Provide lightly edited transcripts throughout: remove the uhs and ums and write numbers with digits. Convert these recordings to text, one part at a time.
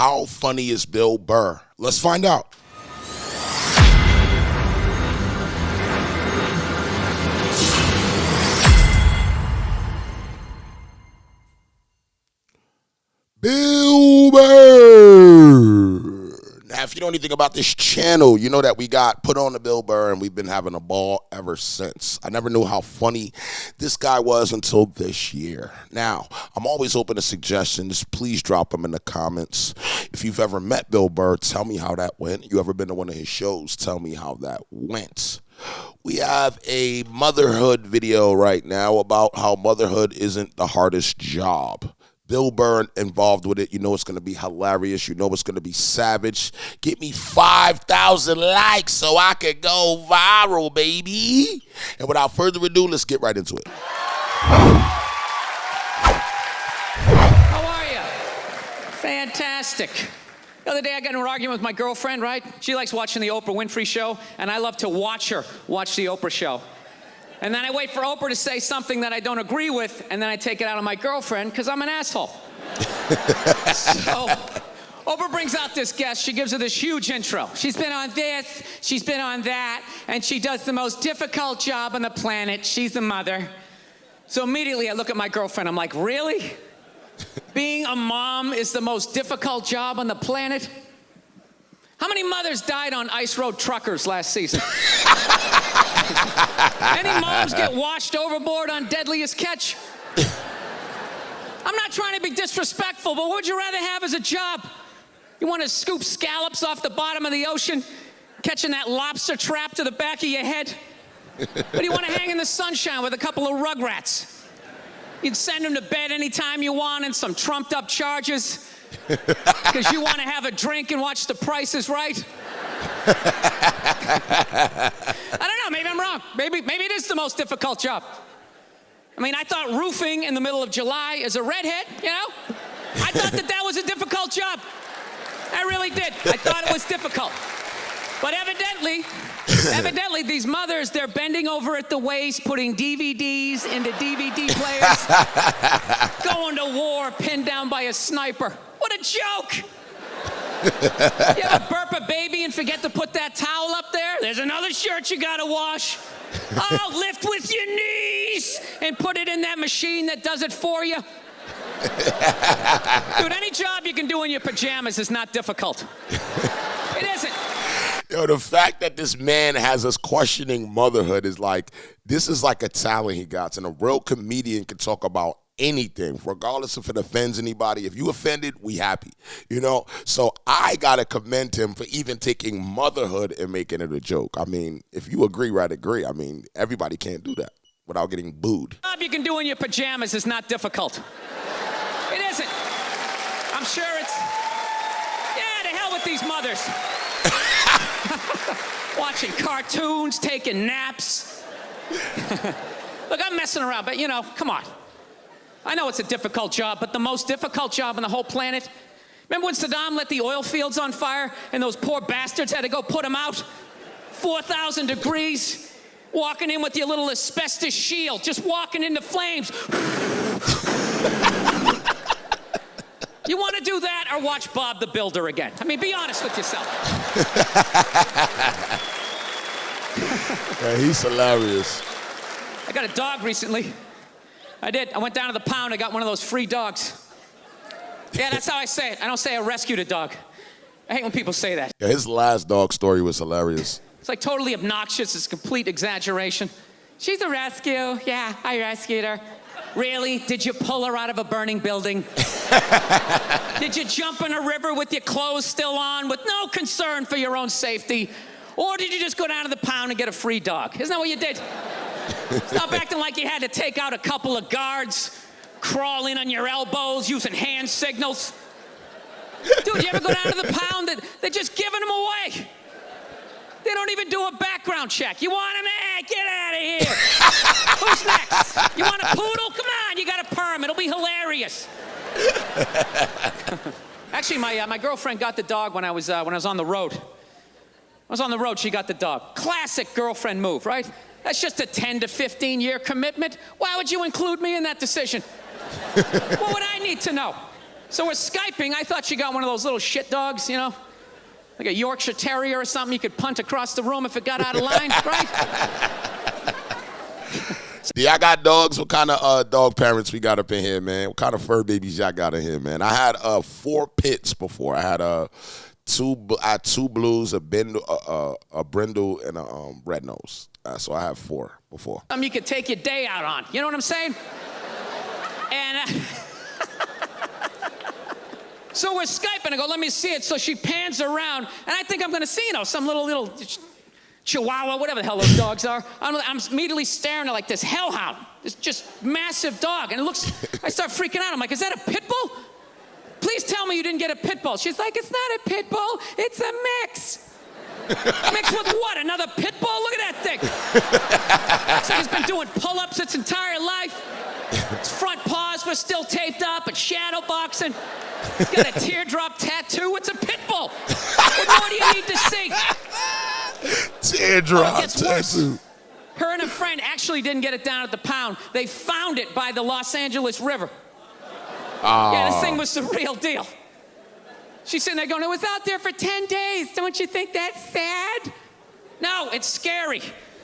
How funny is Bill Burr? Let's find out. Bill Burr. Now, if you know anything about this channel, you know that we got put on the Bill Burr, and we've been having a ball ever since. I never knew how funny this guy was until this year. Now, I'm always open to suggestions. Please drop them in the comments. If you've ever met Bill Burr, tell me how that went. You ever been to one of his shows? Tell me how that went. We have a motherhood video right now about how motherhood isn't the hardest job. Bill Burr involved with it. You know it's going to be hilarious. You know it's going to be savage. Get me 5,000 likes so I can go viral, baby. And without further ado, let's get right into it. How are you? Fantastic. The other day I got in an argument with my girlfriend, right? She likes watching the Oprah Winfrey Show, and I love to watch her watch the Oprah Show. And then I wait for Oprah to say something that I don't agree with, and then I take it out on my girlfriend because I'm an asshole. So Oprah brings out this guest. She gives her this huge intro. She's been on this, she's been on that, and she does the most difficult job on the planet. She's a mother. So immediately I look at my girlfriend. I'm like, really? Being a mom is the most difficult job on the planet? How many mothers died on ice road truckers last season? Any moms get washed overboard on Deadliest Catch? I'm not trying to be disrespectful, but what would you rather have as a job? You want to scoop scallops off the bottom of the ocean, catching that lobster trap to the back of your head? Or do you want to hang in the sunshine with a couple of rugrats? You'd send them to bed anytime you want and some trumped up charges because you want to have a drink and watch The Price is Right? I don't know, maybe I'm wrong. Maybe it is the most difficult job. I mean, I thought roofing in the middle of July as a redhead, you know? I thought that was a difficult job. I really did. I thought it was difficult. But evidently, these mothers, they're bending over at the waist, putting DVDs into DVD players, going to war, pinned down by a sniper. What a joke! You ever burp a baby and forget to put that towel up there? There's another shirt you gotta wash. Oh, lift with your knees and put it in that machine that does it for you. Dude, any job you can do in your pajamas is not difficult. It isn't. Yo, the fact that this man has us questioning motherhood is like, this is like a talent he got. And a real comedian can talk about anything, regardless if it offends anybody. If you offended, we happy, you know? So I got to commend him for even taking motherhood and making it a joke. I mean, if you agree, right, agree. I mean, everybody can't do that without getting booed. The job you can do in your pajamas is not difficult. It isn't. I'm sure it's, yeah, to hell with these mothers. Watching cartoons, taking naps. Look, I'm messing around, but you know, come on. I know it's a difficult job, but the most difficult job on the whole planet. Remember when Saddam let the oil fields on fire and those poor bastards had to go put them out? 4,000 degrees, walking in with your little asbestos shield, just walking into flames. You want to do that or watch Bob the Builder again? I mean, be honest with yourself. Yeah, he's hilarious. I got a dog recently. I did. I went down to the pound. I got one of those free dogs. Yeah, that's how I say it. I don't say I rescued a dog. I hate when people say that. Yeah, his last dog story was hilarious. It's like totally obnoxious. It's complete exaggeration. She's a rescue. Yeah, I rescued her. Really? Did you pull her out of a burning building? Did you jump in a river with your clothes still on with no concern for your own safety? Or did you just go down to the pound and get a free dog? Isn't that what you did? Stop acting like you had to take out a couple of guards, crawl in on your elbows, using hand signals. Dude, you ever go down to the pound? They're just giving them away. They don't even do a background check. You want him? Get out of here. Who's next? You want a poodle? Come on, you got a perm. It'll be hilarious. Actually, my girlfriend got the dog when I was on the road. I was on the road, she got the dog. Classic girlfriend move, right? That's just a 10 to 15 year commitment. Why would you include me in that decision? What would I need to know? So we're Skyping. I thought she got one of those little shit dogs, you know? Like a Yorkshire Terrier or something you could punt across the room if it got out of line, right? Yeah, I got dogs. What kind of dog parents we got up in here, man? What kind of fur babies y'all got in here, man? I had 4 pits before. I had two blues, a brindle, and a red nose. So I have 4 before. You could take your day out on. You know what I'm saying? And so we're Skyping. I go, let me see it. So she pans around, and I think I'm going to see, you know, some little Chihuahua, whatever the hell those dogs are. I'm immediately staring at like this hellhound, this just massive dog, and it looks. I start freaking out. I'm like, is that a pit bull? Please tell me you didn't get a pit bull. She's like, it's not a pit bull. It's a mix. Mixed with what? Another pit bull? Look at that thing. So he's been doing pull-ups its entire life. His front paws were still taped up and shadow boxing. He's got a teardrop tattoo. It's a pit bull. What more do you need to see? Teardrop tattoo. Her and a friend actually didn't get it down at the pound. They found it by the Los Angeles River. Yeah, this thing was the real deal. She's sitting there going, it was out there for 10 days. Don't you think that's sad? No, it's scary.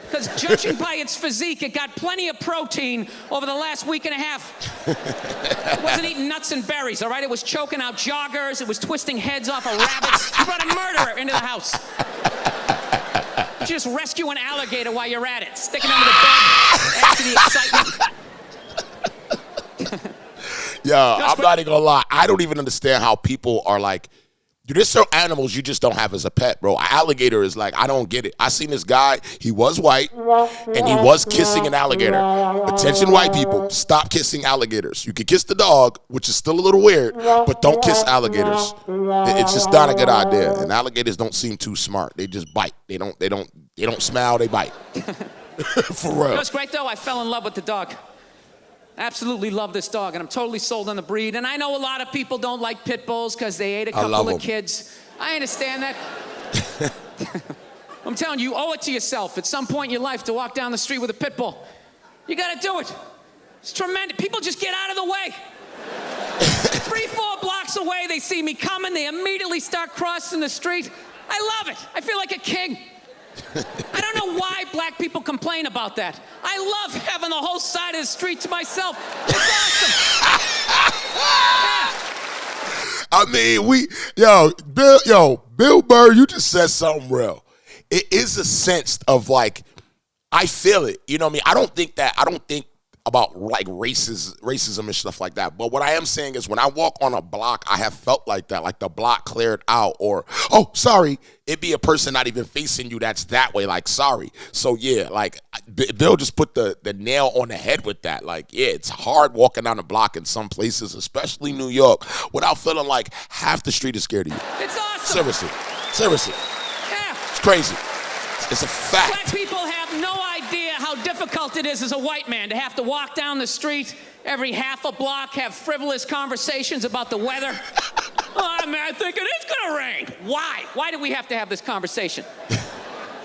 Because judging by its physique, it got plenty of protein over the last week and a half. It wasn't eating nuts and berries, all right? It was choking out joggers. It was twisting heads off of rabbits. You brought a murderer into the house. You just rescue an alligator while you're at it. Stick it under the bed after the excitement. Yo, I'm not even gonna lie. I don't even understand how people are like, dude, there's certain animals you just don't have as a pet, bro. An alligator is like, I don't get it. I seen this guy, he was white, and he was kissing an alligator. Attention, white people, stop kissing alligators. You can kiss the dog, which is still a little weird, but don't kiss alligators. It's just not a good idea. And alligators don't seem too smart. They just bite. They don't smile, they bite. For real. You know what's great, though? I fell in love with the dog. Absolutely love this dog, and I'm totally sold on the breed. And I know a lot of people don't like pit bulls because they ate a couple of kids. I understand that. I'm telling you, you owe it to yourself at some point in your life to walk down the street with a pit bull. You got to do it. It's tremendous. People just get out of the way. 3-4 blocks away, they see me coming. They immediately start crossing the street. I love it. I feel like a king. I don't know why black people complain about that. I love having the whole side of the street to myself. It's awesome. I mean, Bill Burr, you just said something real. It is a sense of like, I feel it. You know what I mean? I don't think about like racism and stuff like that. But what I am saying is when I walk on a block, I have felt like that, like the block cleared out or, oh, sorry, it'd be a person not even facing you that's that way, like, sorry. So, yeah, like, Bill just put the nail on the head with that. Like, yeah, it's hard walking down the block in some places, especially New York, without feeling like half the street is scared of you. It's awesome. Seriously. Yeah. It's crazy. It's a fact. Black people have no idea how difficult it is as a white man to have to walk down the street every half a block, have frivolous conversations about the weather. Oh, man, I think it is gonna rain. Why? Why do we have to have this conversation?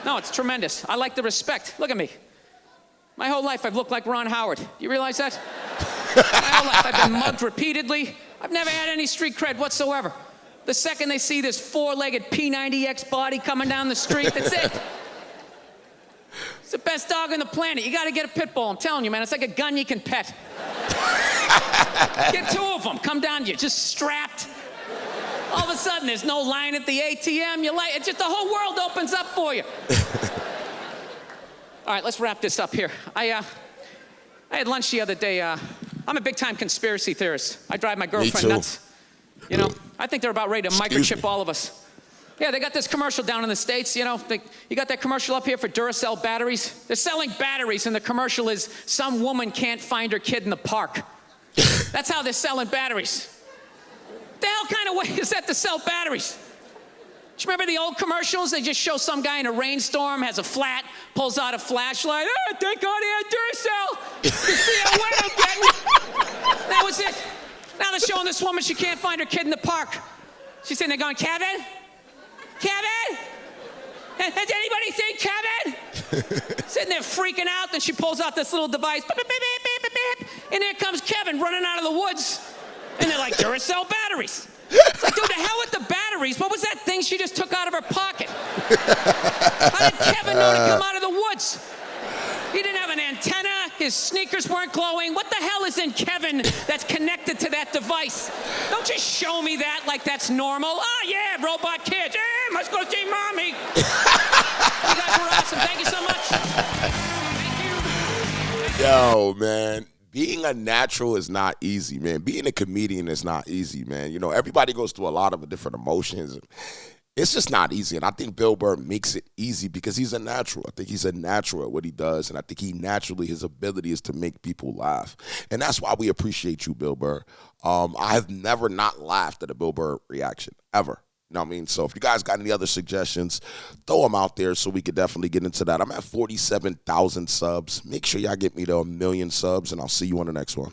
No, it's tremendous. I like the respect. Look at me. My whole life I've looked like Ron Howard. You realize that? My whole life I've been mugged repeatedly. I've never had any street cred whatsoever. The second they see this 4-legged P90X body coming down the street, that's it. It's the best dog on the planet. You got to get a pit bull. I'm telling you, man. It's like a gun you can pet. Get 2 of them. Come down to you, just strapped. All of a sudden, there's no line at the ATM. It's just the whole world opens up for you. All right, let's wrap this up here. I had lunch the other day. I'm a big-time conspiracy theorist. I drive my girlfriend nuts. You know, I think they're about ready to microchip all of us. Yeah, they got this commercial down in the States, you know. You got that commercial up here for Duracell batteries? They're selling batteries, and the commercial is some woman can't find her kid in the park. That's how they're selling batteries. The hell kind of way is that to sell batteries? Do you remember the old commercials? They just show some guy in a rainstorm, has a flat, pulls out a flashlight. Oh, thank God he had Duracell. You see how wet I'm getting? That was it. Now they're showing this woman she can't find her kid in the park. She's sitting there going, Kevin? Kevin? Has anybody seen Kevin? Sitting there freaking out, then she pulls out this little device. Beep, beep, beep, beep, beep, beep. And there comes Kevin running out of the woods. And they're like, Duracell batteries. It's like, dude, the hell with the batteries. What was that thing she just took out of her pocket? How did Kevin know to come out of the woods? He didn't have an antenna. His sneakers weren't glowing. What the hell is in Kevin that's connected to that device? Don't just show me that like that's normal. Oh, yeah, robot kids. Hey, must go see mommy. You guys were awesome. Thank you so much. Thank you. Yo, man. Being a natural is not easy, man. Being a comedian is not easy, man. You know, everybody goes through a lot of different emotions. It's just not easy, and I think Bill Burr makes it easy because he's a natural. I think he's a natural at what he does, and I think his ability is to make people laugh, and that's why we appreciate you, Bill Burr. I have never not laughed at a Bill Burr reaction, ever. You know what I mean? So if you guys got any other suggestions, throw them out there so we could definitely get into that. I'm at 47,000 subs. Make sure y'all get me to 1 million subs, and I'll see you on the next one.